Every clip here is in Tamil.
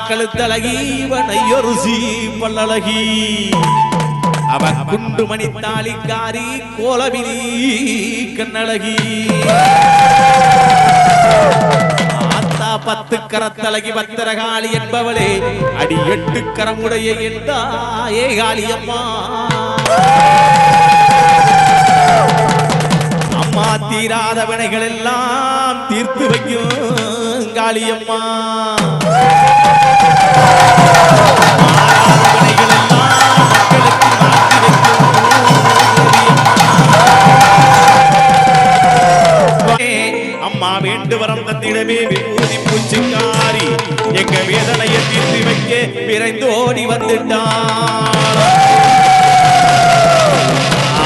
கழுத்தழகி வனையொரு சீப்பல்லழகி அவ குண்டுமணி தாலிக்காரி கோலவினி கண்ணழகி ஆத்தா 10 கரத்தழகி பத்திரகாளி என்பவளே அடி 8 கரமுடைய எந்தாயே காளியம்மா அம்மா தீராத வினைகள் எல்லாம் தீர்த்து வைக்கும் காளியம்மா அம்மா வேண்டு வரம் தந்திடமே விபூதி பூச்சிக்காரி எங்க வேதனையை தீர்த்து வைக்க விரைந்தோடி வந்துட்டாள்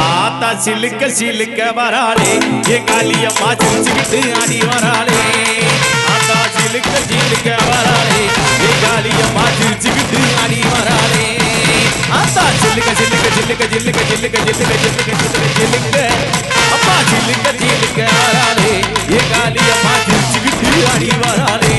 ஆத்தா சிலுக்க சிலுக்க வராளே எங்க காளியம்மா சிரிச்சுக்கிட்டு ஆடி வராளே ஆத்தா சிலுக்க சிலுக்க வராளே எங்க காளியம்மா சிரிச்சுக்கிட்டு ஆடி வராளே ஆத்தா சிலுக்க சிலுக்க சிலுக்க சிலுக்க சிலுக்க சிலுக்க சிலுக்க சிலுக்க சிலுக்க அம்மா சிலுக்க சிலுக்க வராளே எங்க காளியம்மா சிரிச்சுக்கிட்டு ஆடி வராளே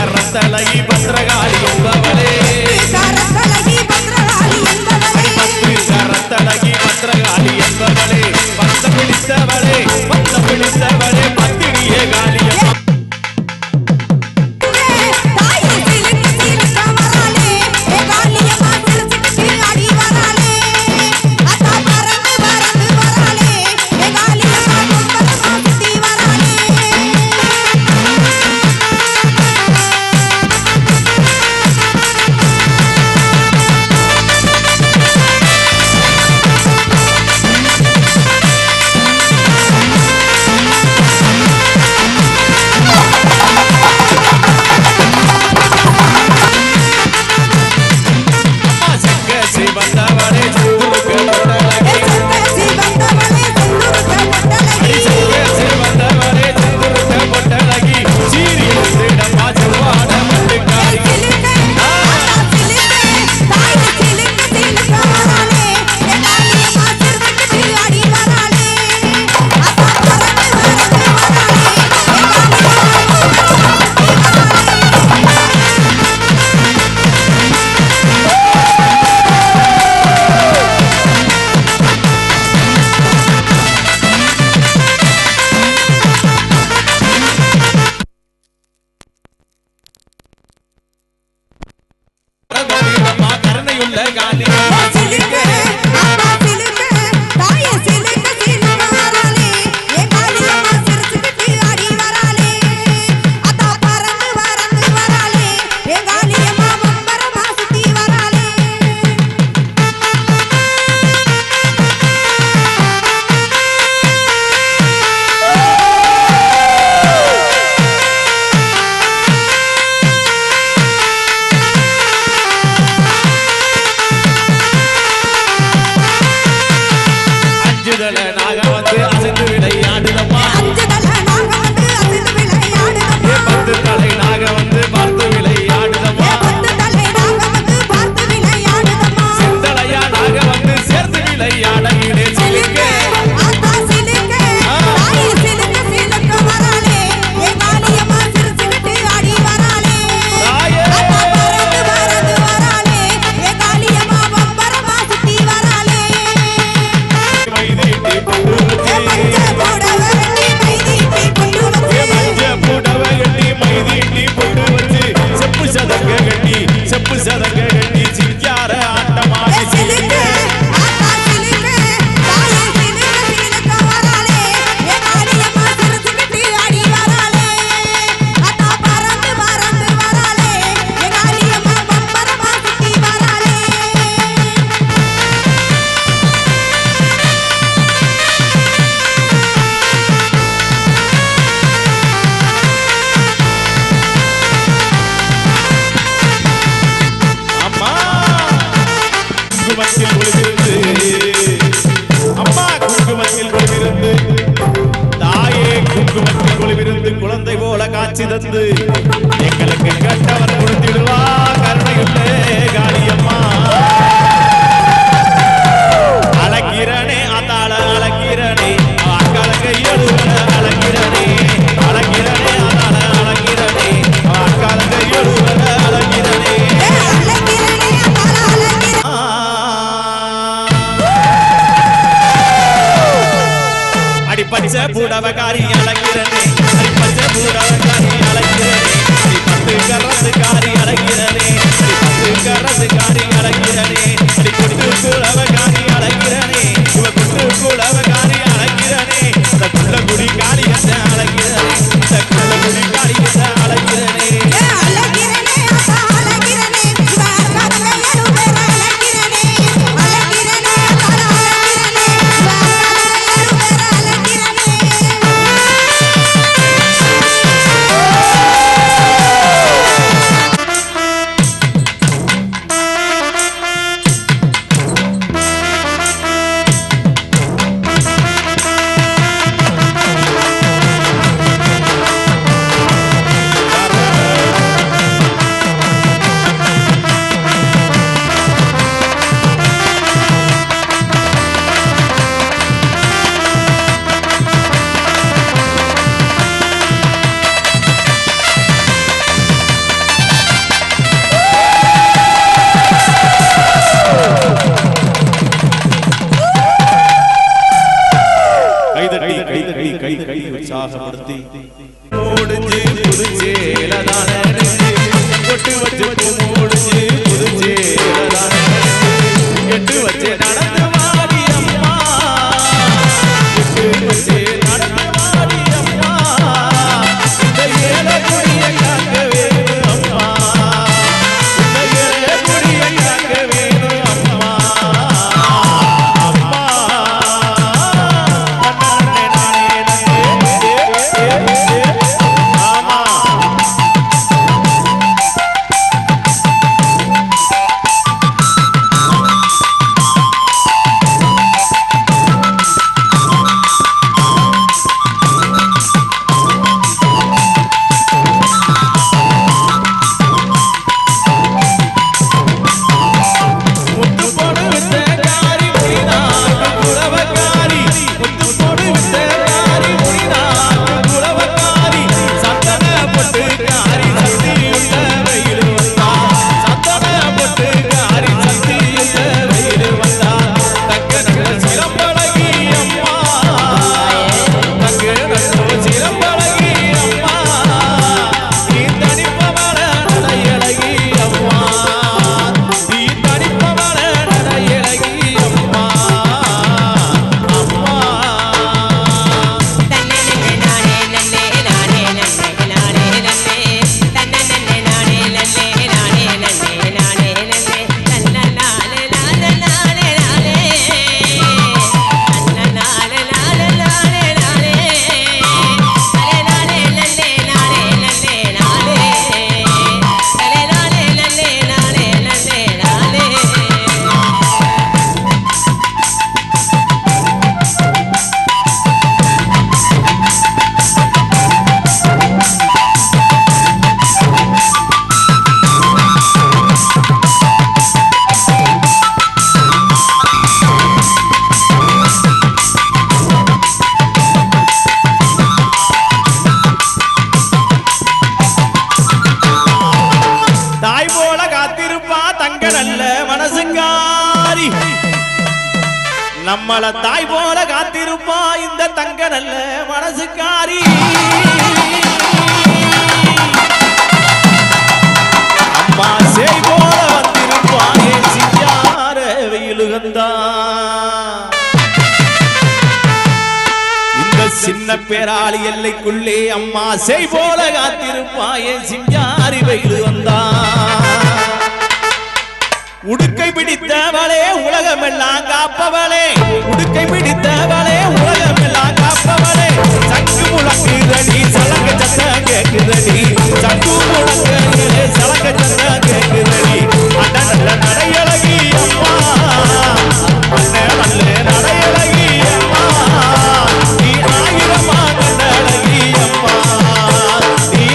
கரத்தழகி பத்திரகாளி என்பவளே கரத்தழகி பத்திரகாளி என்பவளே பத்த பிடித்தவளே பத்தினியே காளியம்மா காட்சி தந்து எங்களுக்கு கட்டவர் கொடுத்திடுவா கருணையுள்ளே காளியம்மா அழகிறனே அதாள அழகிறனே அக்காலங்க எழுவன அழகிறனே அழகிறனே அதாள அழகிறனே அக்காலங்க எழுவன அழகிறனே அடி பச்சை பூடவகாரி அழகிறனே அடி பச்சை பூடவகாரி அழகிறனே அடி பத்து கரசுகாரி அழகிறனே அடி பத்து கரசுகாரி அழகிறனே அடி கொட்டு குளவகாரி அழகிறனே இவ கொட்டு குளவகாரி அழகிறனே இந்த குள்ளகுடி காளி என்ற அழகிறனே இந்த குள்ளகுடி காளி என்ற அழகிறனே உற்சாகப்படுத்தி மூடிஞ்சு புதுச்சேலதான கொட்டு வச்சு மூடிஞ்சு புதுச்சேலதான எட்டு வச்சு நடந்து வாடி அம்மா எட்டு வச்சு நடந்து வாடி அம்மா இந்த ஏழை குடியை காக்க வேணும் அம்மா இந்த ஏழை குடியை காக்க வேணும் அம்மா அம்மா நம்மள தாய் போல காத்திருப்பா இந்த தங்க நல்ல மனசுக்காரி அம்மா சேய் போல வந்திருப்பா என் சிங்கார வெயிலுகந்தா இந்த சின்ன பேராளி எல்லைக்குள்ளே அம்மா சேய் போல காத்திருப்பா என் சிங்காரி வெயிலு வந்தா உடுக்கை பிடித்தவளே உலகமெல்லாம் காப்பவளே உடுக்கை பிடித்தவளே உலகமெல்லாம் காப்பவளே சங்கு முழங்குதடி சலங்க சத்தம் கேக்குதடி சங்கு முழங்குதடி சலங்க சத்தம் கேக்குதடி அட நல்ல நடையழகி அம்மா அண்ணே நல்ல நடையழகி அம்மா நீ ஆயிரமா கண்டழகி அம்மா நீ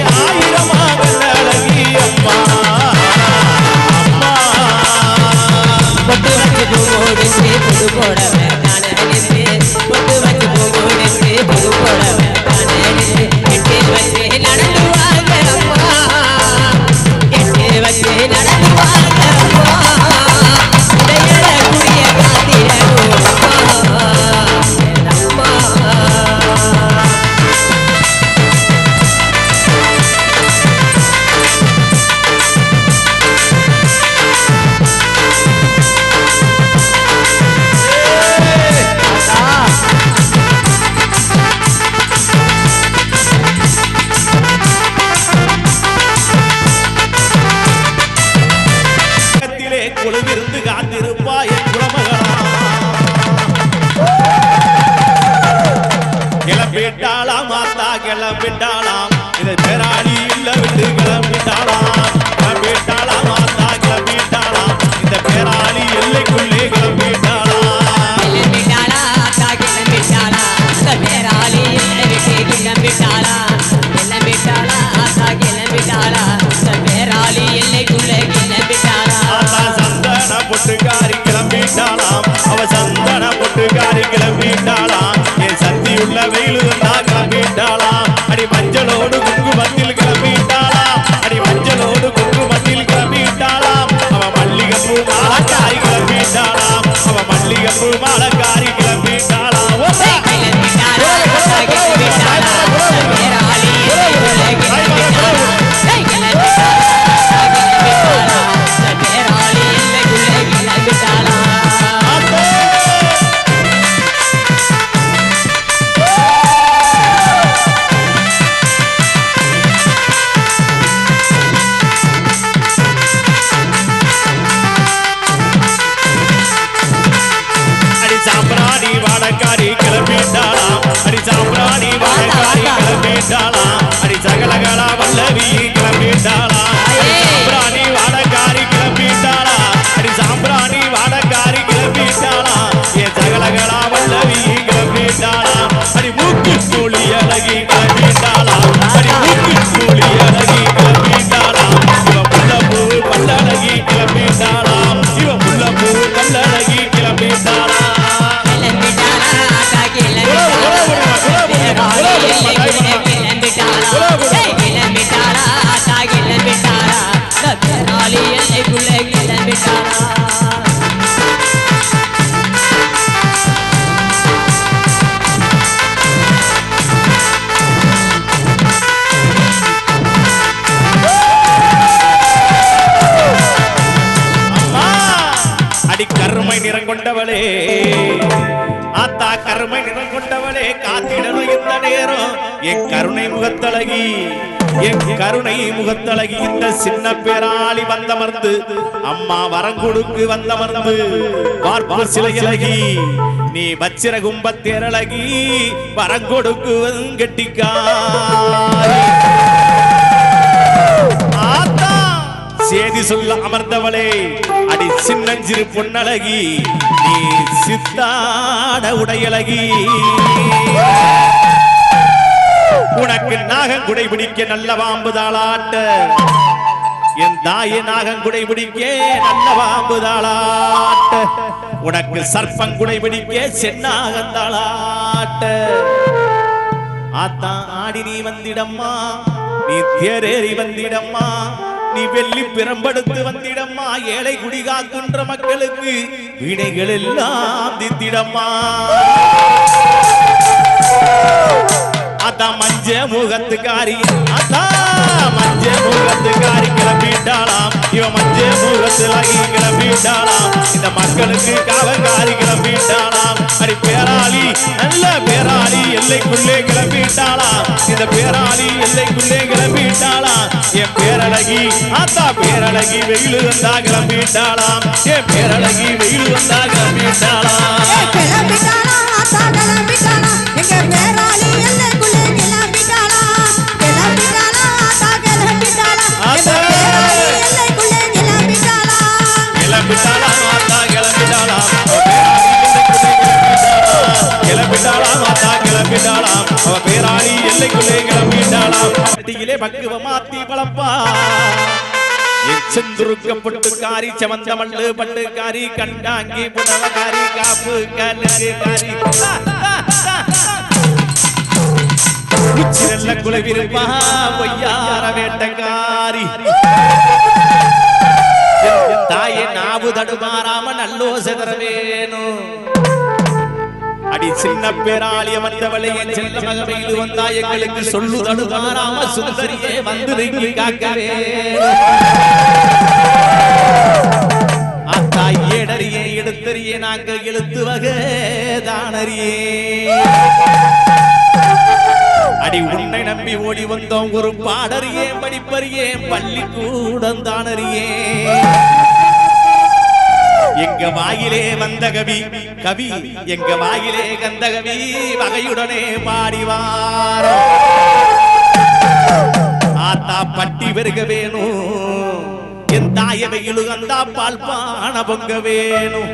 கிளம்பிட்டாளாம் இந்த பேராளி இல்ல விட்டு கிளம்பிட்டாளாம் கிளம்பிட்டாளாம் ஆத்தா கிளம்பிட்டாளாம் இந்த பேராளி எல்லைக்குள்ளே கிளம்பிட்டாளாம் கிளம்பிட்டாளா ஆத்தா கிளம்பிட்டாளா இந்த பேராளி எல்லை விட்டு கிளம்பிட்டாளா கிளம்பிட்டாளா ஆத்தா கிளம்பிட்டாளா இந்த பேராளி எல்லைக்குள்ளே கிளம்பிட்டாளா சந்தன பொட்டுக்காரி கிளம்பிட்டாளாம் அவ சந்தன பொட்டுக்காரி கிளம்பிட்டாளாம் என் சத்தியுள்ள வெயிலு தான் கிளம்பிட்டாளாம் அடி மஞ்சளோடு குங்குமத்தில் கிளம்பிட்டாளாம் அடி மஞ்சளோடு குங்குமத்தில் கிளம்பிட்டாளாம் அவ மல்லிகைப்பூ மாலக்காரி கிளம்பிட்டாளாம் அவ மல்லிகைப்பூ மாலக்காரி கிளம்பிட்டாளாம் கிளம்பிட்டாளா ஆத்தா கிளம்பிட்டாளா இந்த பேராளி எல்லைக்குள்ளே கிளம்பிட்டாளா கிளம்பிட்டாளா ஆத்தா கிளம்பிட்டாளா இந்த பேராளி எல்லைக்குள்ளே கிளம்பிட்டாளா அடி சாம்பிராணி வாடக்காரி கிளம்பிட்டாளாம் அடி சாம்பிராணி வாடக்காரி கிளம்பிட்டாளாம் அடி சகலகலா வல்லவி கிளம்பிட்டாளாம் அடி சாம்பிராணி வாடக்காரி கிளம்பிட்டாளா அடி சாம்பிராணி வாடக்காரி கிளம்பிட்டாளாம் என் சகலகலா வல்லவி கிளம்பிட்டாளாம் அடி மூக்கு கூலி அழகி கிளம்பிட்டாளாம் அடி மூக்கு கூலி அழகி கிளம்பிட்டாளாம் இவ முள்ளப்பூ பல்லழகி கிளம்பிட்டாளாம் இவ முள்ளப்பூ பல்லழகி கிளம்பிட்டாளாம் அடி கருமை நிறம் கொண்டவளே ஆத்தா கருமை நிறம் கொண்டவளே காத்திடணும் இந்த நேரம் என் கருணை முகத்தழகி என் கருணை முகத்தழகி இந்த சின்ன பேராளி வந்தமர்ந்து அம்மா வரங்கொடுக்கு வந்தமர்ந்து பார்ப்பு சிலையழகி நீ வச்சிர கும்பத்தேரழகி வரங்கொடுக்கு கெட்டிக்காரி ஆத்தா சேதி சொல்ல அமர்ந்தவளே அடி சின்னஞ்சிறு பொன்னழகி நீ சித்தாட உடையழகி உனக்கு நாகங்குடை பிடிக்க நல்ல பாம்பு தாளாட்ட என் தாயை நாகங்குடை பிடிக்க நல்ல பாம்பு தாளாட்ட உனக்கு சர்ப்பங்குடை பிடிக்க சென்னாகந்தாளாட்ட ஆத்தா ஆடி நீ வந்திடம்மா நீ தேரேறி வந்திடம்மா நீ வெள்ளி பிரம்படுத்து வந்திடம்மா ஏழை குடிகாக்கின்ற மக்களுக்கு வினைகள் எல்லாம் தித்திடம்மா அத்தா மஞ்ச முகத்துக்காரி அத்தா மஞ்ச முகத்துக்காரி கிளம்பிட்டாளாம் இவ மஞ்ச முகத்துலாகி கிளம்பிட்டாளாம் இந்த மக்களுக்கு காவல்காரி கிளம்பிட்டாளாம் அடி பேராளி நல்ல பேராளி எல்லைக்குள்ளே கிளம்பிட்டாளாம் இந்த பேராளி எல்லைக்குள்ளே கிளம்பிட்டாளாம் என் பேரழகி அத்தா பேரழகி வெயிலு வந்தா கிளம்பிட்டாளாம் என் பேரழகி வெயிலு வந்தா கிளம்பிட்டாளாம் பேராளி எல்லைக்குள்ளே கிளம்பிட்டாளாம் பக்குவமாத்தி பழப்பா செந்துருக்கப்பட்டு காரி செவந்தமல்லு பட்டு காரி கண்டாங்கி புடவகாரி காப்பு கல்லுக்கு காரி உச்சிரல்ல குலவிருப்பா பொய்யார வேட்டக்காரி தாயே நாவு தடுமாறாம நல்லோசை தர வேணும் அடி சின்ன பேராளி அமர்ந்தவளை என் செல்ல மகவையில் வந்தா எங்களுக்கு சொல்லு தடுமாறாம சுந்தரியே வந்து நீங்கி காக்கவே அத்தாய் ஏடறியே எடுத்தறியே நாங்கள் இழுத்து வகை தானறியே அடி உன்னை நம்பி ஓடி வந்தோம் ஒரு பாடறியே படிப்பறியே பள்ளிக்கூடம் தானறியே எங்க வாயிலே வந்த கவி கவி எங்க வாயிலே கந்த கவி வகையுடனே பாடிவாரோ ஆத்தா பட்டி பெருக வேணும் என் தாயவையிலு அந்த பால் பான பொங்க வேணும்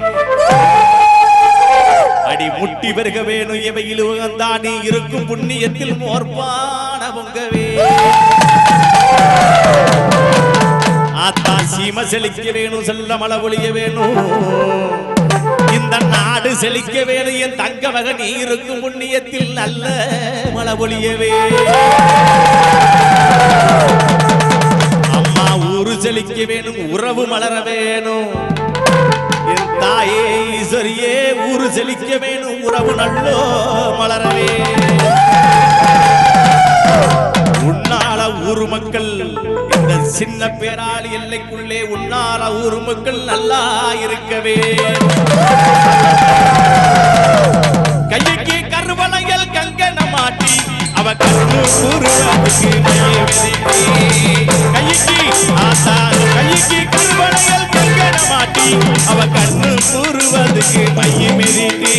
அடி முட்டி பெருக வேணும் எவையிலு அந்த நீ இருக்கும் புண்ணியத்தில் மோர்பான பொங்க ஆத்தா சீம செழிக்க வேணும் செல்ல மழை ஒளிய வேணும் இந்த நாடு செழிக்க வேணும் என் தங்க மக நீ இருக்கும் புண்ணியத்தில் நல்ல மழை ஒளியவே அம்மா ஊரு செழிக்க வேணும் உறவு மலர வேணும் என் தாயே ஈஸ்வரியே ஊரு செழிக்க வேணும் உறவு நல்லோ மலரவே உன்னால ஊரு மக்கள் இந்த சின்ன பேராளி எல்லைக்குள்ளே உன்னால ஊரு மக்கள் நல்லா இருக்கவே கைக்கு கருவளையல் கங்கண மாட்டி அவ கண்ணு கூறுவதுக்கு கைக்கு ஆத்தா கைக்கு கருவளையல் கங்கண மாட்டி அவ கண்ணு கூறுவதுக்கு மைய மெதிட்டி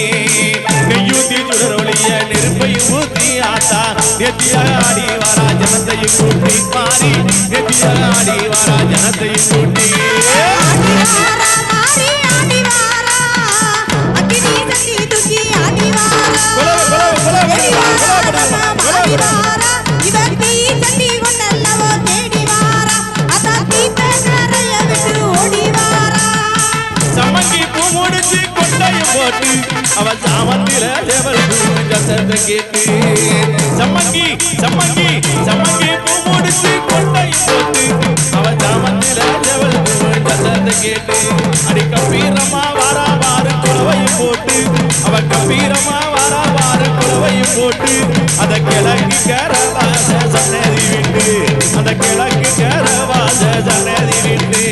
கையூத்தி சுடரொளிய நெருப்பை ஊத்தி ஆத்தா நெத்தியாடி வாரா ஜனத்தையும் கூட்டி மாறி நெத்தியாடி வாரா ஜனத்தையும் கூட்டி சமங்கி பூ முடிச்சு கொண்டையும் போட்டு அவ சாமத்தில தேவல் ஜசத்தை கேட்டு சமங்கி சமங்கி சமங்கி பூ முடிச்சு கொண்டையும் போட்டு அவ சாமத்தில தேவல் ஜசத்தை கேட்டு அடி கம்பீரமா வாரா வாரு குலவையும் போட்டு அவ கம்பீரமா வாரா வாரு குலவையும் போட்டு அத கிழக்கு கரவாச சன்னதி விட்டு அந்த கிழக்கு கரவாச சன்னதி விட்டு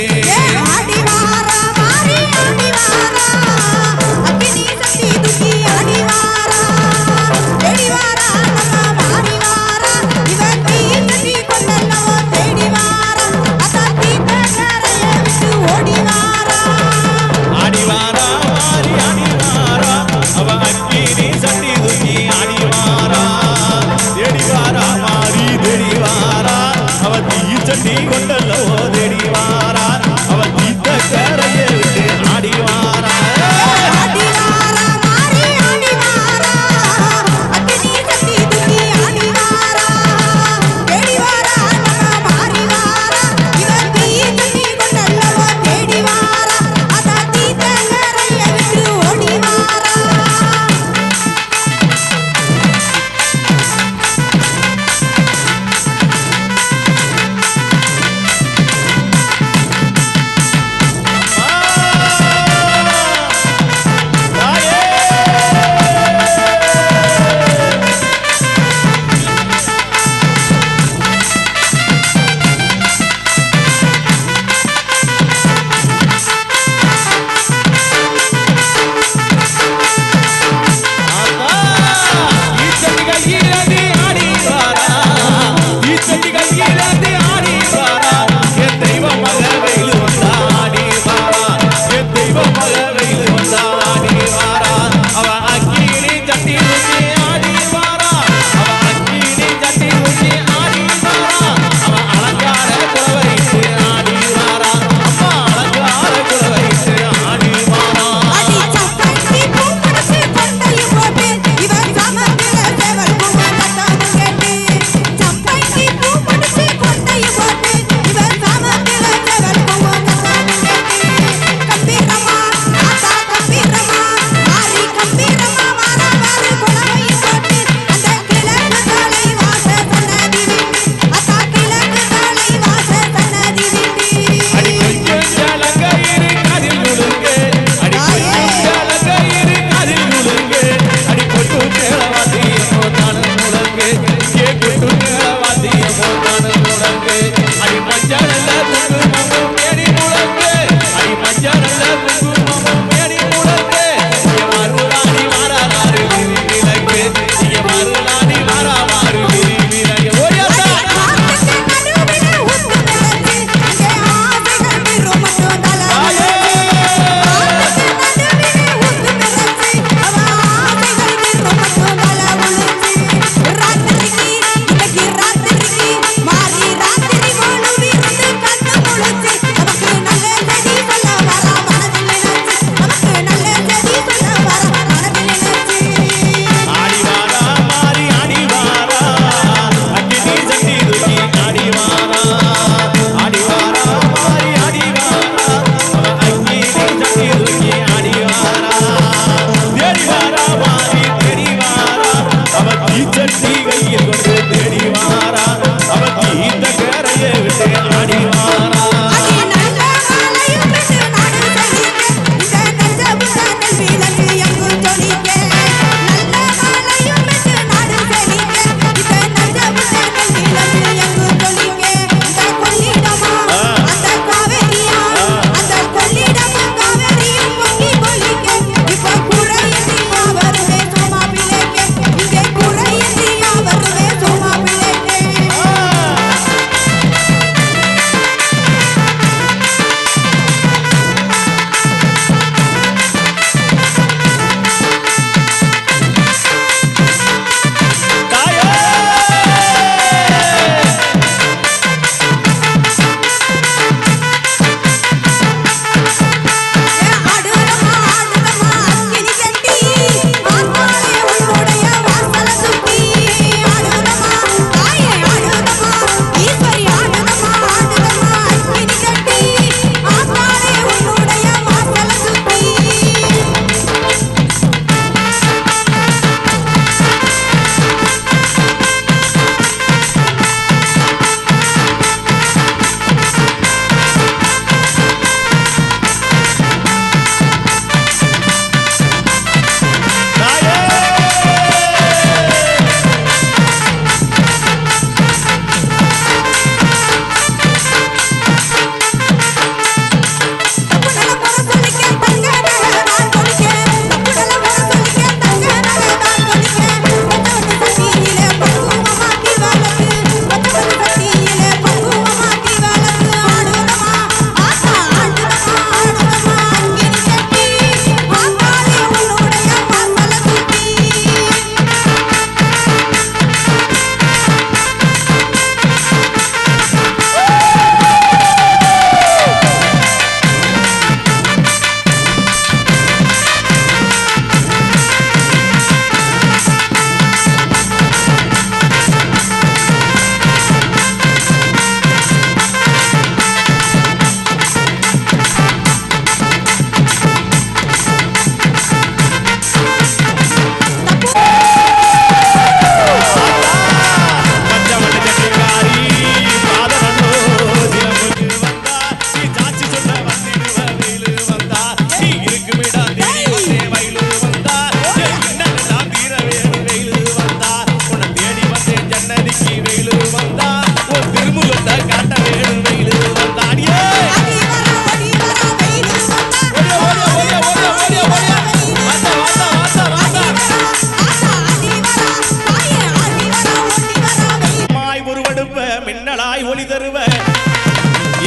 மின்னலாய் ஒளி தருவ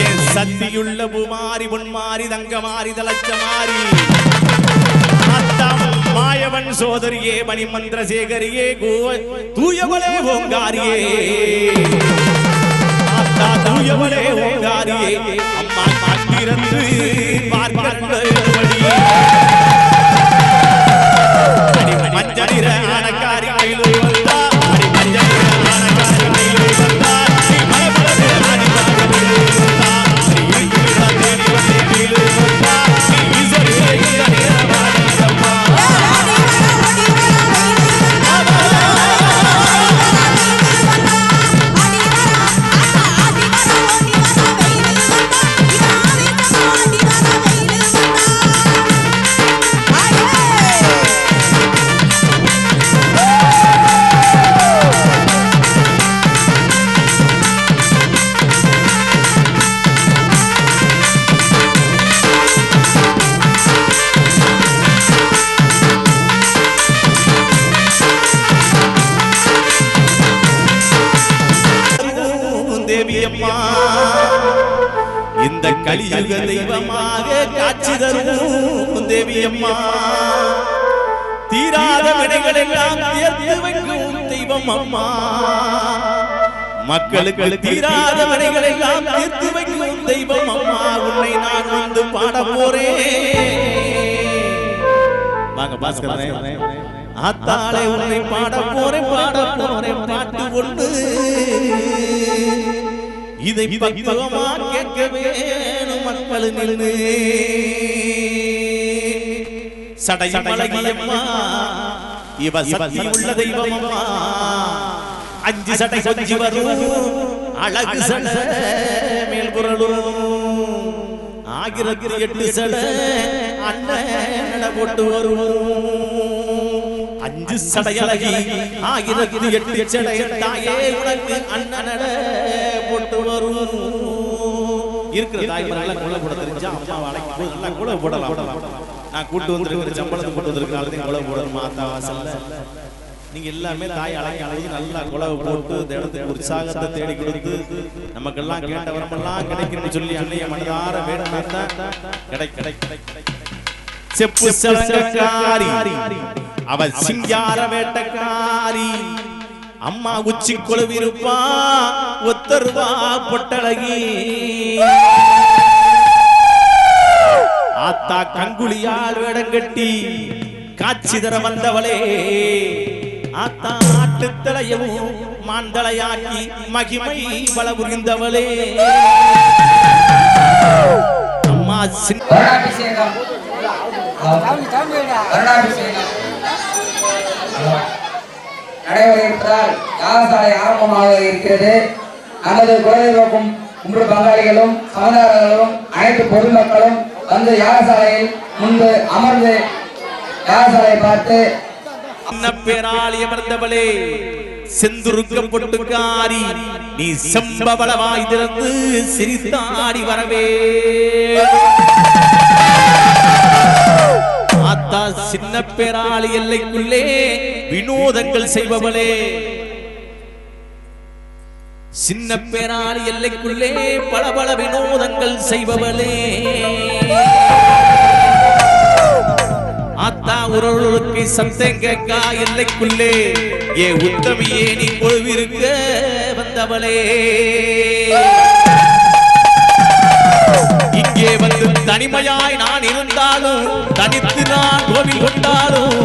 என் சக்தியுள்ள பூமாரி பொன்மாரி தங்கமாரி தலச்சமாரி மாயவன் சோதரியே மணிமந்திர சேகரியே தூயவளே ஓங்காரியே ஆத்தா தூயவளே ஓங்காரியே அம்மா மாத்திரந்து பார்க்கடியே மஞ்சளிர ஆனக்காரி மயிலு வந்தா மஞ்சளிர ஆனக்காரி மயிலு வந்தா மலமலது ஆதிபாகவே வந்தா இருக்கிற தேடி வந்து மயிலு வந்தா ஈஸ்வரி நேரமானதம்மா இந்த கலியுக தெய்வமாக காட்சி தரும் தேவியம்மா தீராத வினைகள் எல்லாம் தீர்த்து வைக்கும் தெய்வம் அம்மா மக்களுக்கு தீராத வினைகள் எல்லாம் தீர்த்து வைக்கும் தெய்வம் அம்மா உன்னை நான் வந்து பாட போறேன் வாங்க பாஸ்கரனே ஆத்தாளே உன்னை பாட போறேன் பாட்டு ஒன்று இதை பக்குவமா கேட்க வேணும் மக்கள் நின்று சடையமழகியம்மா இவ சக்தி உள்ள தெய்வமம்மா அஞ்சு சடை கொஞ்சி வரும் அழகு சடை மேல் புரளும் ஆகிரகிரி 8 சடை அண்ணன் போட்டு வரும் அஞ்சு சடை அழகி ஆகிரகிரி 8 சடை தாயே உனக்கு அண்ணனட போட்டு வரும் இருக்கிற தாய்மாரெல்லாம் கொலை போட தெரிஞ்சா அம்மா வளைக்கும் போது நல்லா கொலை போடலாம் நான் கூட்டு வந்திருக்கிற சம்பளத்தை கூட்டு வந்திருக்கிறேன் கொலை போடணும் மாதா வாசல்ல நீங்க எல்லாமே தாய் அழகி நல்லா கொலை போட்டு இந்த இடத்துக்கு உற்சாகத்தை தேடி கொடுத்து நமக்கெல்லாம் கேட்ட வரமெல்லாம் கிடைக்கும்னு சொல்லி அன்னைய மனதார வேணும் கிடை செப்பு சலங்காரி அவ சிங்கார வேட்டக்காரி அம்மா உச்சி கொழுவிருப்பா ஒத்தருவா பொட்டழகி ஆத்தா கங்குளியால் வேடங்கட்டி காட்சி தர வந்தவளே ஆத்தா ஆட்டுத்தலையவும் மாந்தளையாக்கி மகிமை பல புரிந்தவளே அம்மா நடைபெற இருப்பதால் யாகசாலை ஆரம்பமாக இருக்கிறது. நமது குலதெய்வம் கும்பிடு பங்காளிகளும் சமுதாயங்களும் அனைத்து பொதுமக்களும் வந்து யாகசாலையில் முன்பு அமர்ந்து யாகசாலையை பார்த்து பேராளி அமர்ந்தவளே செந்துருக்க பொட்டுக்காரி நீ செம்பவளவாய் திறந்து சிரித்தாடி வரவே ஆத்தா சின்ன பேராளி எல்லைக்குள்ளே வினோதங்கள் செய்பவளே சின்ன பேராளி எல்லைக்குள்ளே பல வினோதங்கள் செய்பவளே ஆத்தா உறவுகளுக்கு சத்தம் கேட்கா எல்லைக்குள்ளே ஏ உத்தமியே நீ கொழுவிருக்க வந்தவளே இங்கே வந்து தனிமையாய் நான் இருந்தாலும் தனித்து நான் கோவில் கொண்டாலும்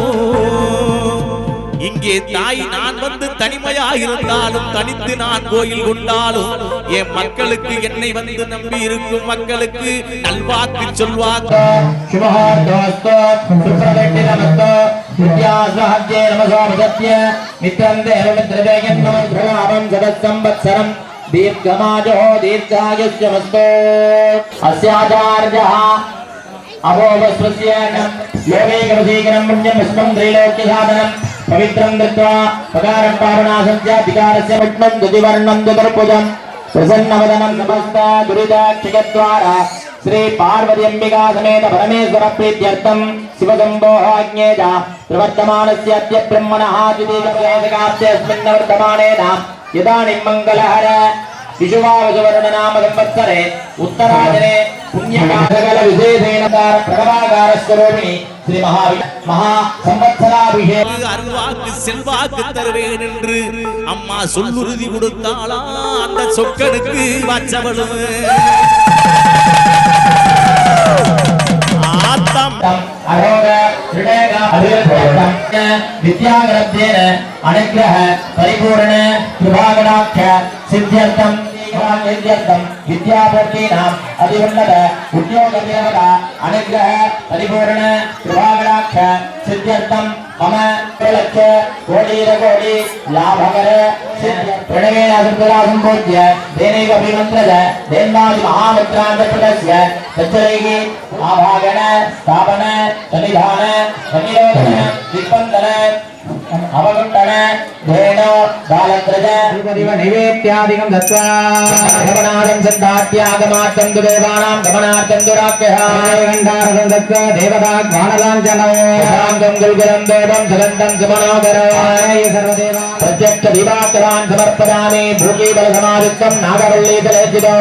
இங்கே தாய் நான் வந்து தனிமையாய் இருந்தாலும் தனித்து நான் கோயில் கொண்டாலும் என் மக்களுக்கு என்னை வந்து நம்பி இருக்கும் மக்களுக்கு நல்வாக்கு சொல்வாங்க दीर्घमाजो दीर्घायुष्यमस्तु अस्याचार्यः अभोवस्वस्येन योगैकवशीकरं पुण्यं विष्णुं त्रैलोक्यसाधनं पवित्रं दत्त्वा पकारं पावनासञ्चाधिकारस्य विष्णुं द्विवर्णं द्विदर्भुजं प्रसन्नवदनं नमस्ता दुरिताक्षिकद्वारा श्री पार्वती अंबिका समेत परमेश्वर प्रीत्यर्थं शिवशम्भोः प्रवर्तमानस्य अद्य ब्रह्मणः द्वितीयप्रवेशकाब्देऽस्मिन् वर्तमानेन यदानीं मंगलहर विजुवावजुवर्ण नाम संवत्सरे उत्तरायणे पुण्यकाल विशेषेण प्रभाकार स्वरूपिणी श्री महा संवत्सराभिषेक அருள்வாக்கு செல்வாக்கு தருவேன் என்று அம்மா சொல்லுறுதி கொடுத்தாளா அந்த சொக்கனுக்கு வச்சவளும் विद्याग्रब्धेन अनुग्रह परिपूर्ण कृपाकटाक्ष सिद्ध्यर्थम विद्यापूर्तीनाम् अतिउन्नत उद्योगदेवता अनुग्रह परिपूर्ण कृपाकटाक्ष सिद्ध्यर्थम मम लक्ष कोटि लाभकर प्रणवेन असुरला संपूज्य देनैव अभिमन्त्रज देन्नादि महामुद्रान्तप्रदस्य तच्चरैः आभागण स्थापन सन्निधान सन्निरोधन दिग्बन्धन अवगुण्डन धेनो दालत्रज नैवेद्यादिकं दत्त्वा गमनार्थं सन्धात्यागमार्थं तु देवानां गमनार्थं तु राख्यः गण्डार्थं दत्त्वा देवता ज्ञानलाञ्छनो शान्तं गुरुगुरं देवं सुगन्धं सुमनोहराय सर्वदेवा प्रत्यक्ष दिवाकरान् समर्पयामि भूकीबलसमायुक्तं नागवल्लीतलेजितं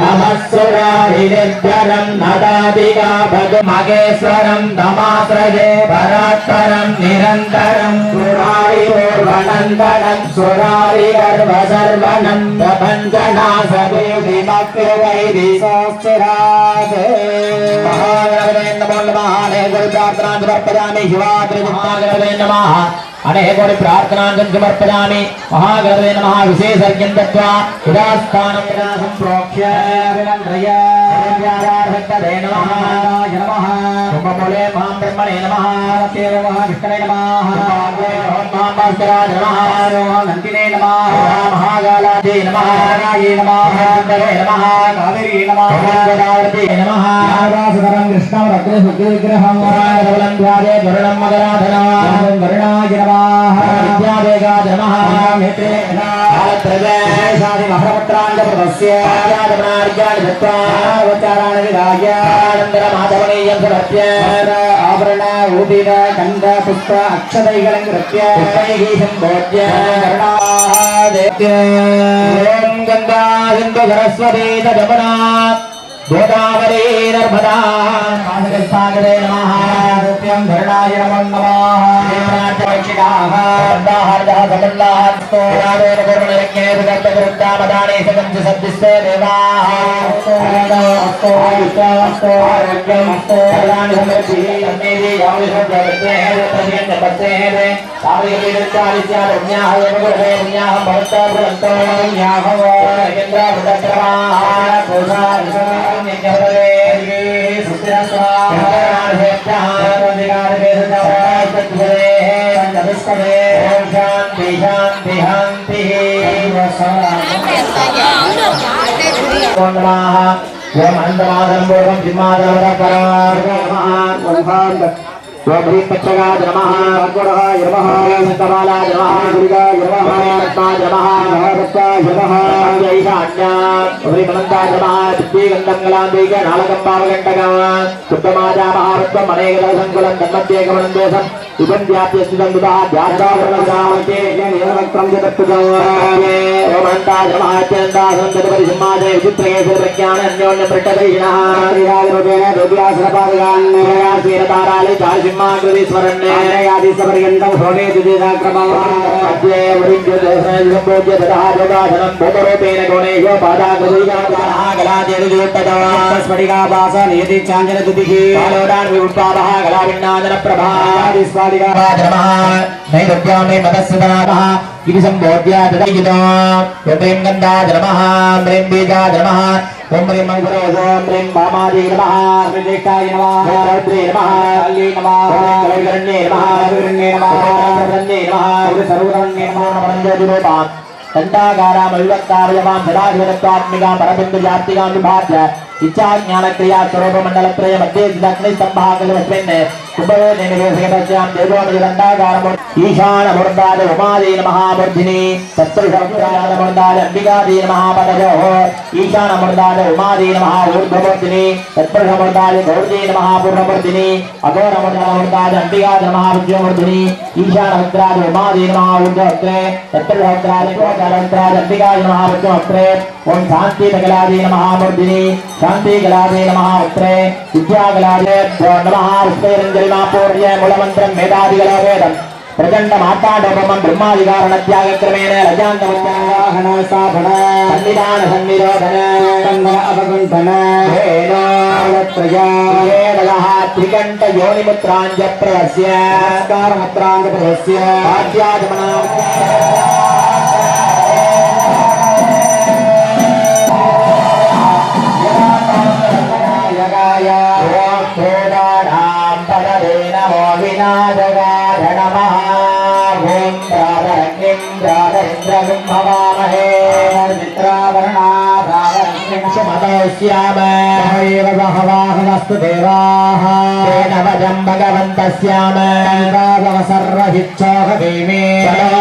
नमस्सुराभिनिर्भरं नदादिका भगमगेश्वरं नमाश्रये परात्परं निरन्तरं सुरारिपूर्वनन्दनं सुरारिगर्भसर्वनं प्रपञ्चनाशदेविमक्तिवैदिशास्तिरात् महागणपतये नमो नमः अनेक प्रार्थनां समर्पयामि शिवात्रिगुप्तागणपतये नमः अनेक कोटि प्रार्थनां समर्पयामि महागणपतये नमः विशेषज्ञं दत्त्वा यदास्थानं यदा सम्प्रोक्ष्य विनन्द्रय भक्तये नमः नमः कुम्भमूले महां ब्रह्मणे नमः देव महाविष्णवे नमः महाभास्कराय नमः नन्दिने नमः महाकालाय नमः नारायणे नमः नन्दवे नमः कावेरी नमः गोदावरी नमः नारायणं कृष्णं रत्नसुग्रहं वरदवलं ध्याये वरुणं मकराधनं वरुणाय नमः विद्यावेगाय नमः नेत्रे महरपत्रान्तस्य आयातनार्याणि दत्त्वा वचाराणि विधाय आनन्दमाधवनीयं समर्प्य आभरण ऊदिन गन्ध पुष्प अक्षतैलं कृत्य पुष्पैः सम्भोज्य करुणादेत्य ॐ गङ्गा सिन्धु सरस्वती च जमुना गोदावरी नर्मदा सागरे नमः नित्यं धरणाय नमो नमः देवराजपक्षिणाः अर्धाहर्धः समल्लाहस्तो रामेण कर्मणयज्ञे विदग्धविरुद्धामदाने सगञ्च सद्दिस्ते देवाः अस्तो आयुष्यास्तो आरोग्यमस्तो कल्याणि समृद्धिः अन्नेदि याविषद्वृत्ते प्रतिगञ्च पत्ते हेदे तावलिकविरुद्धादित्यादज्ञाः एवगुणे पुण्याः भवन्तः भवन्तो पुण्याः केन्द्रावृतक्रमाः कोशाः स्वभीपक्षगाय नमः अर्गुणाय नमः सतमालाय नमः दुर्गाय नमः रत्नाय नमः नवरत्नाय नमः जैशान्याय श्रीमन्ताय नमः सिद्धिगन्धङ्गलाम्बिक नालकम्बावगण्डका शुद्धमाजा महारत्वम् अनेकदलसङ्कुलं तन्मध्ये देशम् उपन्याप्य स्थितं बुधा ध्यात्वावरणग्रामके निरवक्त्रं जगत्पुजोमन्ताय नमः अत्यन्तासनं तदपरिसिंहादे विचित्रकेशर प्रज्ञान अन्योन्यं पृष्ठदैषिणः श्रीराजरूपेण दोग्यासनपादगान् वीरताराले चारिसिंहाकृतिस्मरण्ये आदिसपर्यन्तं भोगे द्वितीयाक्रममध्ये वरिञ्जोज्य ततः योगासनं भूतरूपेण गुणेषु पादाकृतिगाः गलादेरुजोत्तस्फटिकाभास नियति चाञ्जनदुतिः कालोडान् विपुष्पावः गलाभिन्नादनप्रभा नैवेद्यामे मदस्सदनामः इति सम्बोध्य तदैगितो यतें गन्धाय नमः म्रीं बीजाय नमः ॐ म्रीं मङ्गलम् ॐ म्रीं वामादे नमः श्रीज्येष्ठाय नमः रुद्रे नमः काल्ये नमः कलैकरण्ये नमः रविरण्ये नमः रन्ये नमः सर्वरण्ये नमः नमः दण्डाकारां विभक्तावयवां सदाशिवतत्त्वात्मिकां परबिन्दुजातिकां विभाज्य इच्छा ज्ञान क्रिया स्वरूप मंडल त्रय मध्ये दक्षिण स्तंभागस्मिन् कुंभवे निवेशयतां देवोनिरण्डाकार ईशान मूर्धाय उमादे नमः मूर्धिनि तत्परिसहस्राय मूर्धाय अंबिकादे नमः पदयोः ईशान मूर्धाय उमादे नमः ऊर्ध्वमूर्धिनि तत्परिसहस्राय गौर्जे नमः पूर्णमूर्धिनि अघोर मूर्धाय अंबिकादे नमः विद्यामूर्धिनि ईशान मुद्राय उमादे नमः ऊर्ध्ववक्त्रे तत्परिसहस्राय गौरवक्त्राय अंबिकादे नमः विद्यावक्त्रे ओम शांति कलादे नमः मूर्धिनि शांति कलादे नमः वक्त्रे विद्या कलादे नमः पुष्परंजलिमापूर्य मूलमन्त्रं वेदादिगलो वेदं प्रचंड माताडोपमं ब्रह्मादिकारण त्यागक्रमेण लजान्तमज्ञान स्थापन सन्निधान सन्निरोधन कंदन अवगुंठन हेनो त्रया येदः त्रिकंठ योनिमुत्रांज प्रवस्य नमस्कार मुत्रांज प्रवस्य आद्यागमना वस्तुदेवाः भगवन्तस्याम सर्वहिच्छोहदेवे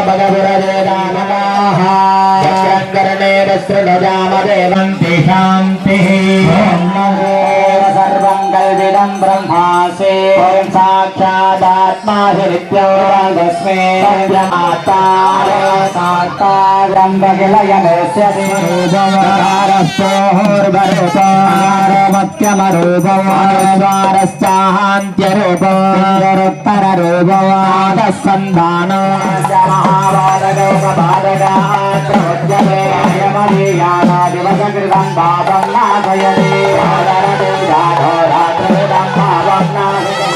भगवुरदेदानवाः चक्रङ्कर्णे वस्त्रध्वजामदेवं शान्तिः सर्वं कल्पितं ब्रह्मासे ॐ साक्षादात्मा नित्योऽस्मे सत्यमाता साक्षादम्बकिलयनस्य महाभारतोत्तररूपमादस्सन्धानो महाभारतगौपबालगात्रमध्यमेयमदीयानादिवसकृतं पापं नाशयति रात्रविदं पापं नाशयति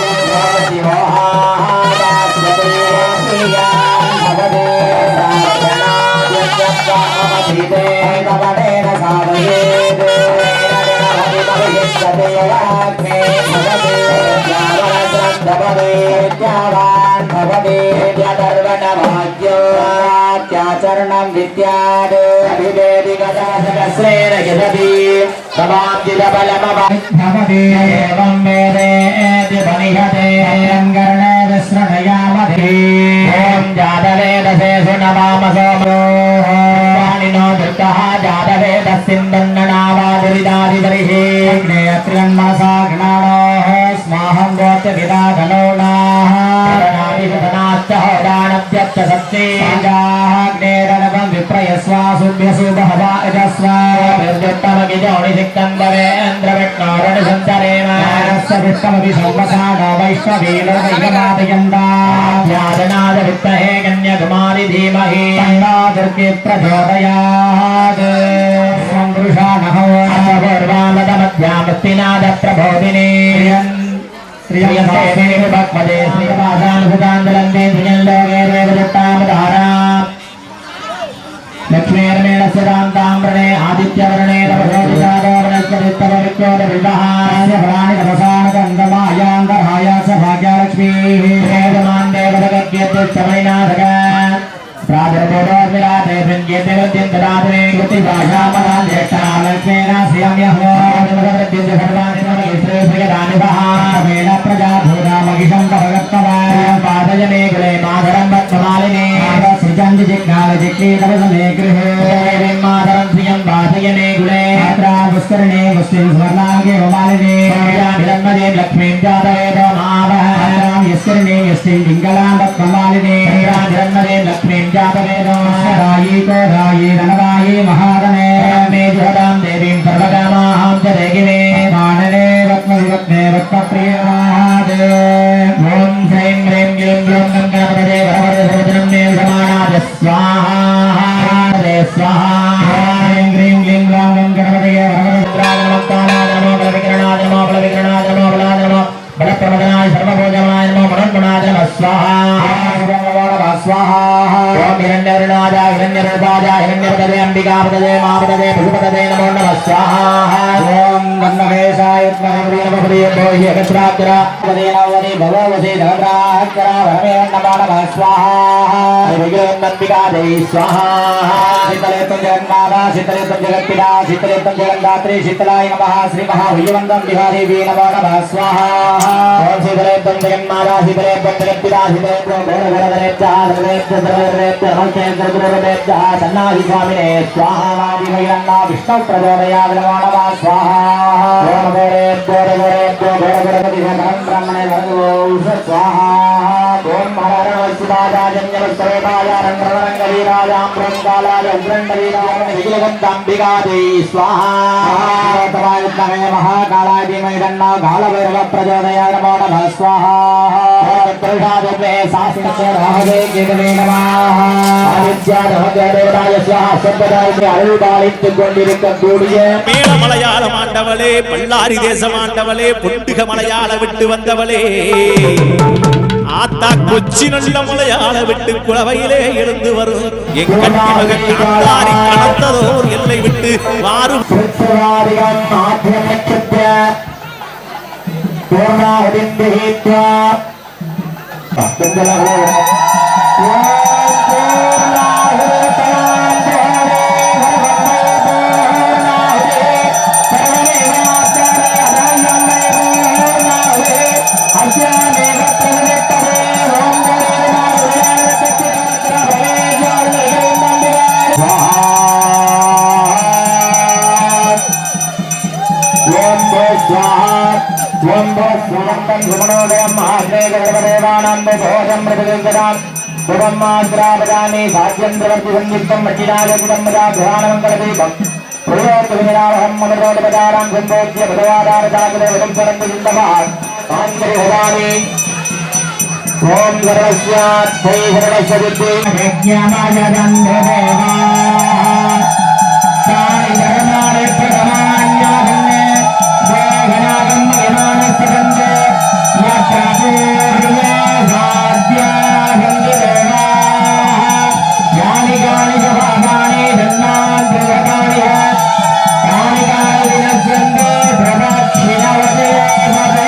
चरणं विद्याद अभिवेदिकदासकस्रेण यदति समाप्तिबलमभवति एवं वेदेति बनिहते अयङ्कर्णे विसृणयामधि ॐ जातवेदसेषु नमामसो वाणिनो दुर्गः जातवेदस्सिन्दन्ननावादिरिदादिबलिः अग्नेयत्रियन्मनसा गणाणोः स्माहं गोत्रविदाधनो नाः नादिशतनाश्च होदानभ्यश्च सच्चेजाग्नेरनवं विप्रयस्वासुभ्यसुभहवा यजस्वा निर्जुत्तमगिजोनिसिक्कन्दवेन्द्रविष्णोरणिसञ्चरेम विष्टमपि संवसानो वैष्णवीरदैवमादयन्ता ध्यादनादवित्तहे कन्याकुमारि धीमहि तन्नो दुर्गे प्रचोदयात् स्वं पुरुषाणः पूर्वामदमध्यामस्तिनादप्रबोधिनी श्रियभक्पदे श्रीयपाशानुभुतान्दलन्ते ध्रुजल्लोके देवदत्तामधारा लक्ष्मीर्मेण स्थिरान्ताम्रणे आदित्यवर्णे तपसोदितादो वनस्पतित्तपवित्रोदविन्दः फलानि तपसानकन्दमायान्तर्हाय च भाग्यलक्ष्मीः वेदमान् देवदगद्यत्युच्चमैनाथक प्रादुर्बोधोर्मिलाते वृङ्ग्यते वृद्धिन्ददातमे कृतिभाषामदान् ज्येष्ठालक्ष्मेण श्रियम्यहो वृद्धिन्दु सर्वाणि श्रेयदानिभः वेद प्रजाभूतामगिषं भगत्तवा पादय मे कुले माधरं भक्तमालिने सृजन्ति जिज्ञालजिज्ञेतवसमे गृहे माधरं श्रियं वासय मे कुले अत्रा पुष्करिणे पुष्टिं स्वर्णाङ्गे होमालिने विलम्बदे लक्ष्मीं जातवेदो मावः यस्करिणे यष्टिं पिङ्गलां भक्तमालिने विलम्बदे लक्ष्मीं जातवेदो रायी कोरायी धनरायी महाधने मे जुहदां देवीं सर्वकामां च देगिने मानने रत्नविरत्ने रत्नप्रियमादे ॐ श्रीं ह्रीं क्लीं ग्लौं गङ्गापदे वरवरदसर्वजनं मे विषमाणाय स्वाहा दे स्वाहा ह्रीं क्लीं ग्लीं ग्लौं गङ्गापदे वरवरदसर्वजनमत्तानाय नमो बलविकरणाय नमो बलविकरणाय नमो बलाय नमो बलप्रमदनाय सर्वभोजनाय नमो मनोन्मनाय नमः स्वाहा स्वाहा ओम हिरण्यवर्णाय हिरण्यरूपाय हिरण्यपदे अंबिकापदे महापदे पशुपदे नमो नमः स्वाहा ओम गन्धकेशाय नमः शीतलाय नमः श्री महाभैरवंदम बिहारी नमो नमः स्वाहा ओम शीतलेत्तम जगन्माता शीतलेत्तम जगत्पिता शीतलेत्तम घोरघोरधरेभ्यः सर्वेभ्यः नमस्तेभ्यः सन्नादि स्वामिने स्वाहा वादिभैरन्ना विष्णु प्रचोदयात् नमो नमः स्वाहा ओम घोरेभ्यो घोरघोरपति सकलं ब्रह्मणे भर्गो स्वाहा ओम हरहरवस्वादाजन्यवस्त्रेपाजारङ्गवीराजां ब्रह्मकालाय उग्रण्डवीराय विजयगन्धाम्बिका देवी स्वाहा महाकालाय धीमहि तन्नो कालभैरव प्रचोदयात् नमो नमः स्वाहा प्रसादे शास्त्रस्य राहवे केतवे नमः आदित्यादेवताय स्वाहा सर्वदाय அருள்பாலித்துக் கொண்டிருக்கக்கூடிய மேல மலையாள மாண்டவளே பல்லாரி தேசம் ஆண்டவளே பொண்டுக மலையாள விட்டு வந்தவளே ஆத்தா கொச்சி நல்ல மலையாள விட்டு குளவையிலே எழுந்து வரும் எங்கள் மகன் காந்தாரி கலந்ததோர் எல்லை விட்டு வாரும் சுத்தவாரிகம் ஆத்மநட்சத்திர பூர்ணாஹிந்திஹித்வா பக்தங்களோ ब्रह्माद्रापदानि भाग्यन्द्रवर्ति संयुक्तं मट्टिराजगुडम्बदाघ्राणमङ्गलदीपं प्रियोत्तमिनावहं ममरोदपदारां सम्भोज्य भगवादारदागरवदं सरन्ति चिन्तमात् आन्तरि भवानि ॐ सर्वस्यात् वै सर्वस्वविद्ये यज्ञमाजगन्धदेवा तानि धर्माणि प्रथमान्याधन्ये देहनागं महिमानस्तगन्धे यत्रापूर्वे साध्याहन्दिदेवा यानि कानि च पापानि जन्मान्तरकानि कानि कानि विनश्यन्ते प्रदक्षिणवते पदे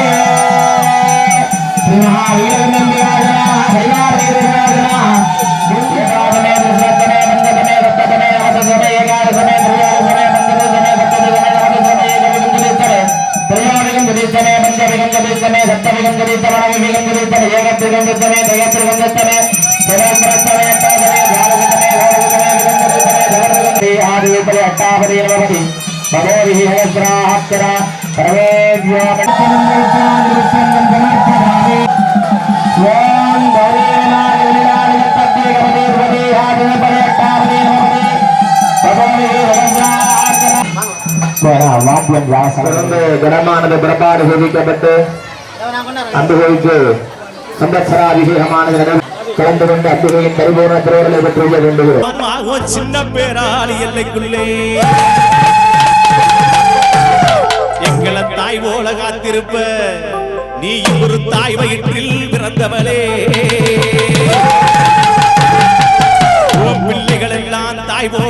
கனமானது புறப்பாடு சேவிக்கப்பட்டு அம்புகைக்கு சம்பத்சராபிஷேகமானது கலந்து கொண்டு அம்புகையின் பரிபூர்ண திருவருளை பெற்றுள்ள வேண்டுகிறோம். சின்ன பேராளி எல்லைக்குள்ளே எங்களை தாய் போல காத்திருப்ப நீ ஒரு தாய் வயிற்றில் பிறந்தவளே உன் பிள்ளைகள் எல்லாம் தாய் போல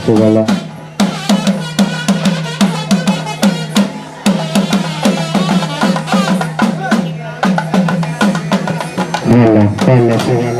சிவல சிவல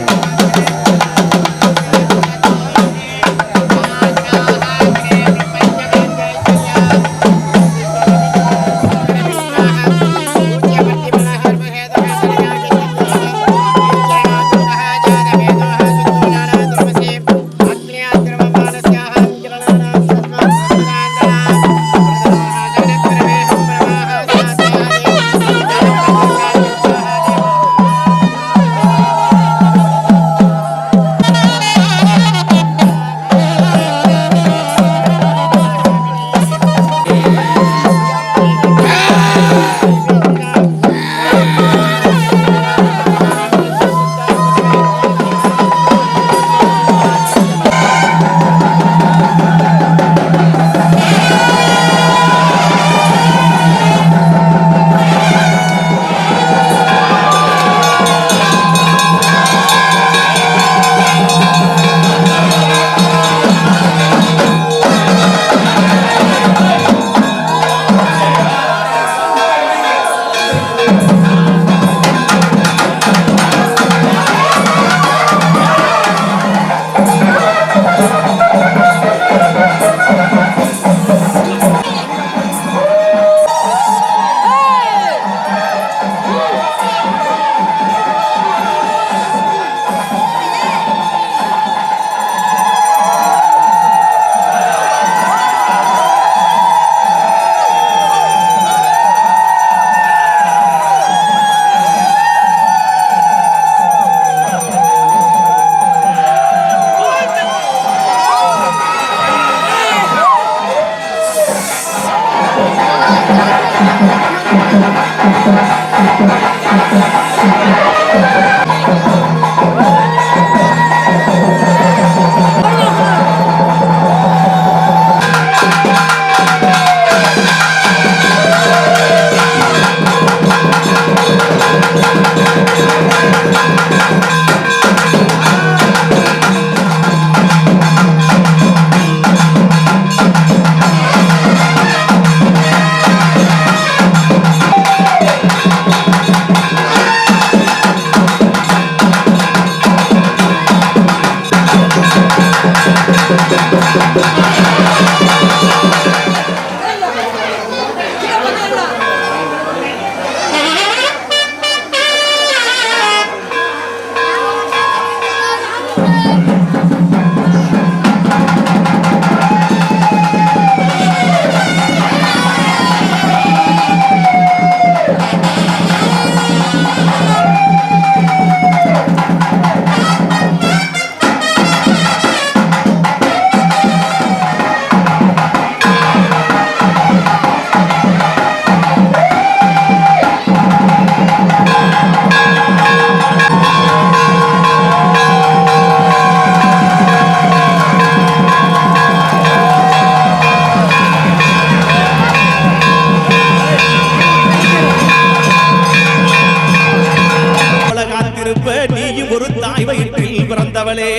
பிறந்தவளே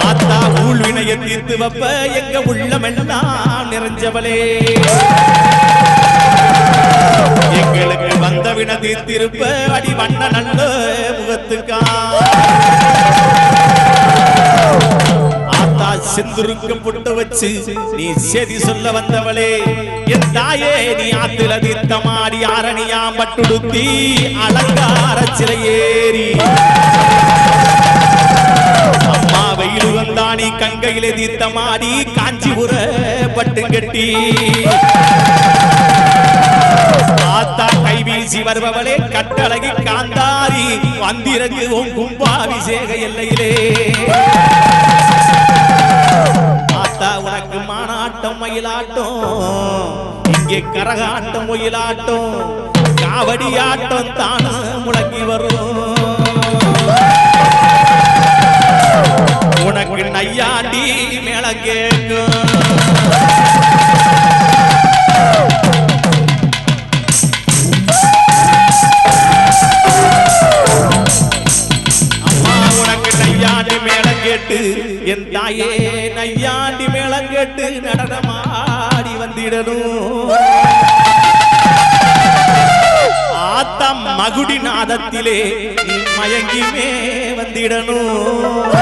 ஆத்தா ஊழ்வினைய தீர்த்து வப்ப எங்க உள்ளமெல்லாம் நிறைஞ்சவளே எங்களுக்கு வந்த வின தீர்த்திருப்ப அடி வண்ண நல்ல முகத்துக்கா ஆத்தா செந்துருக்கம் புட்டு வச்சு நீ செதி சொல்ல வந்தவளே என் தாயே நீ ஆத்துல தீர்த்தமாடி ஆரணியாம் பட்டுடுத்தி அலங்கார சிலையேறி அம்மா வெயில் வந்தானி கங்கையிலே தீர்த்தமாடி காஞ்சிபுர பட்டு கட்டி ஆத்தா கைவீசி வருபவளே கட்டழகி காந்தாரி வந்திறங்கு உன் கும்பாபிஷேக எல்லையிலே ஆத்தா உனக்கு மானாட்டம் மயிலாட்டம் இங்கே கரகாட்டம் ஒயிலாட்டம் காவடி ஆட்டம் தானே முழங்கி வரும் உனக்கு நையாண்டி மேல கேட்கும் அம்மா உனக்கு நையாண்டி மேல கேட்டு என் தாயே நையாண்டி மேளம் கேட்டு நடனமாடி வந்திடணும் ஆத்தம் மகுடி நாதத்திலே நீ மயங்கிமே வந்திடணும்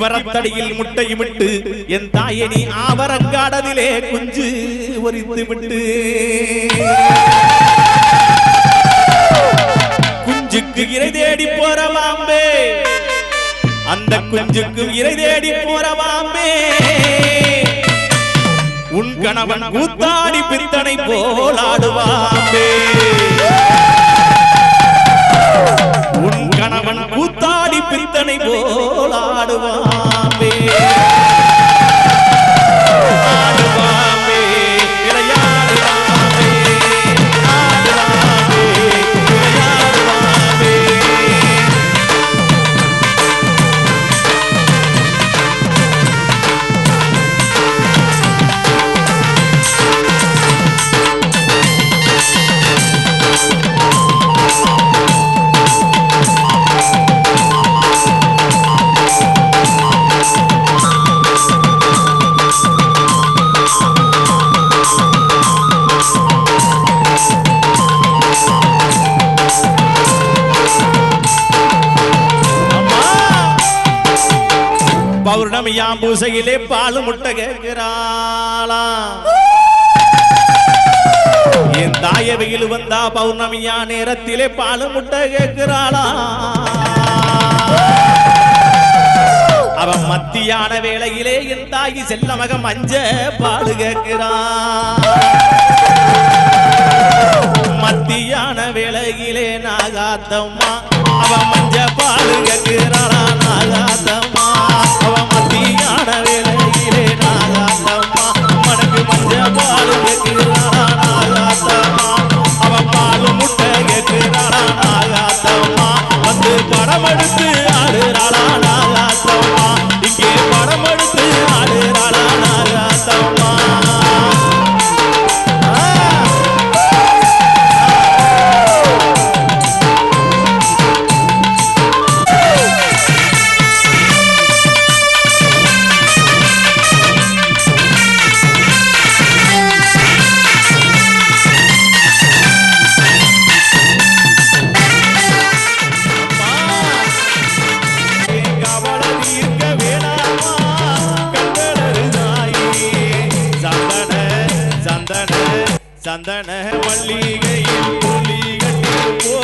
வரத்தடியில் முட்டையுமிட்டு என் தாயனி ஆவரங்காடதிலே குஞ்சு ஒரித்து விட்டு குஞ்சுக்கு இறை தேடி போறவாம்பே அந்த குஞ்சுக்கு இறை தேடி போறவாம்பே உன் கணவன் கூத்தாடி பித்தனை போலாடுவாம்பே உன் கணவன் கூத்தாடி பித்தனை போலாடுவாம்பே ஆடுவாம்பே விளையாடுவாம்பே ஆடுவாம்பே விளையாடுவாம்பே பௌர்ணமியாம் பூசையிலே பாலு முட்டை கேட்கிறாளா என் தாய வெயில் வந்தா பௌர்ணமியா நேரத்திலே பாலு முட்டை கேட்கிறாளா அவன் மத்தியான வேளையிலே என் தாயி செல்ல மகம் மஞ்ச பாடு கேட்கிறான் மத்தியான வேளையிலே நாகாத்தம்மா அவன் மஞ்ச பாடு கேட்கிறாளா நாகாத்தம்மா அவன் மத்தியான வேளையிலே நாகாத்தம்மா மனக்கு மஞ்ச பாடு கேட்கிறாளா நாகாத்தம்மா அவன் பாலு முட்டை கேட்கிறாளா நாகாத்தம்மா வந்து படம் எடுத்து ஆடுறாளா நாகாத்தம்மா இங்கே படம் எடுத்து ஆடுறாளா நாகாத்தம்மா சந்தன மல்லிகையில் புலி கட்டி போ